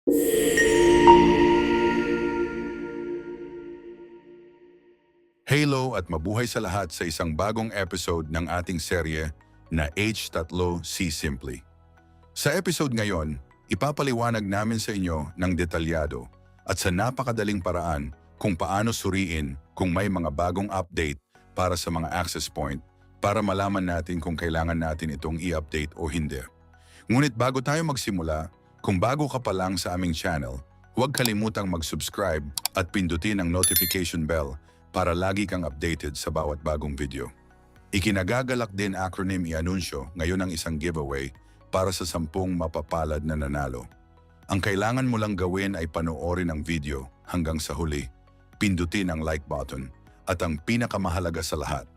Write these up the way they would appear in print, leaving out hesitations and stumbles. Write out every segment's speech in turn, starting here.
Hello at mabuhay sa lahat sa isang bagong episode ng ating serye na H3C Simply. Sa episode ngayon, ipapaliwanag namin sa inyo ng detalyado at sa napakadaling paraan kung paano suriin kung may mga bagong update para sa mga access point para malaman natin kung kailangan natin itong i-update o hindi. Ngunit bago tayo magsimula, kung bago ka pa lang sa aming channel, huwag kalimutang mag-subscribe at pindutin ang notification bell para lagi kang updated sa bawat bagong video. Ikinagagalak din acronym i-anunsyo ngayon ang isang giveaway para sa 10 mapapalad na nanalo. Ang kailangan mo lang gawin ay panoorin ang video hanggang sa huli, pindutin ang like button, at ang pinakamahalaga sa lahat,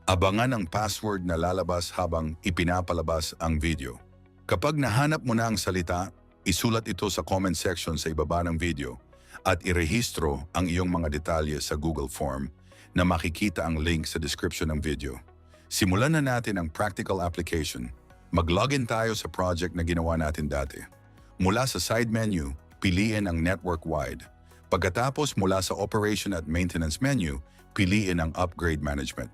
abangan ang password na lalabas habang ipinapalabas ang video. Kapag nahanap mo na ang salita, isulat ito sa comment section sa ibaba ng video at irehistro ang iyong mga detalye sa Google Form na makikita ang link sa description ng video. Simulan na natin ang practical application. Mag-login tayo sa project na ginawa natin dati. Mula sa side menu, piliin ang network-wide. Pagkatapos mula sa operation at maintenance menu, piliin ang upgrade management.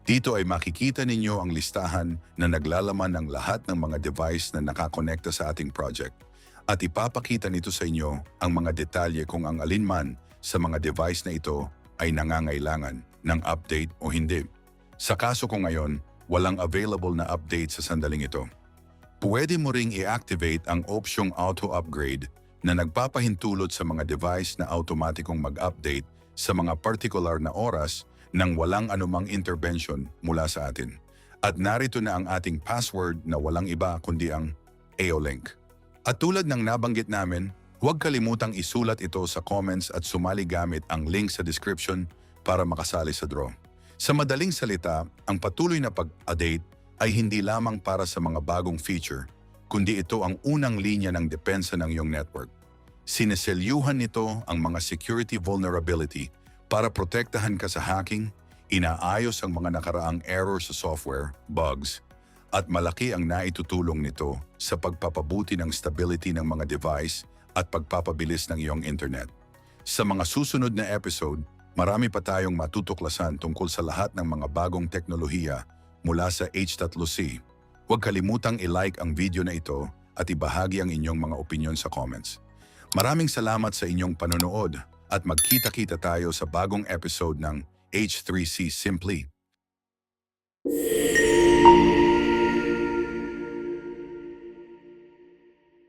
Dito ay makikita ninyo ang listahan na naglalaman ng lahat ng mga device na nakakonekta sa ating project. At ipapakita nito sa inyo ang mga detalye kung ang alinman sa mga device na ito ay nangangailangan ng update o hindi. Sa kaso ko ngayon, walang available na update sa sandaling ito. Pwede mo ring i-activate ang opsyong auto-upgrade na nagpapahintulot sa mga device na automatikong mag-update sa mga particular na oras nang walang anumang intervention mula sa atin. At narito na ang ating password na walang iba kundi ang AO-Link. At tulad ng nabanggit namin, huwag kalimutang isulat ito sa comments at sumali gamit ang link sa description para makasali sa draw. Sa madaling salita, ang patuloy na pag-update ay hindi lamang para sa mga bagong feature, kundi ito ang unang linya ng depensa ng iyong network. Sineselyuhan nito ang mga security vulnerability para protektahan ka sa hacking, inaayos ang mga nakaraang error sa software, bugs, at malaki ang naitutulong nito sa pagpapabuti ng stability ng mga device at pagpapabilis ng iyong internet. Sa mga susunod na episode, marami pa tayong matutuklasan tungkol sa lahat ng mga bagong teknolohiya mula sa H3C. Huwag kalimutang i-like ang video na ito at ibahagi ang inyong mga opinion sa comments. Maraming salamat sa inyong panonood at magkita-kita tayo sa bagong episode ng H3C Simply.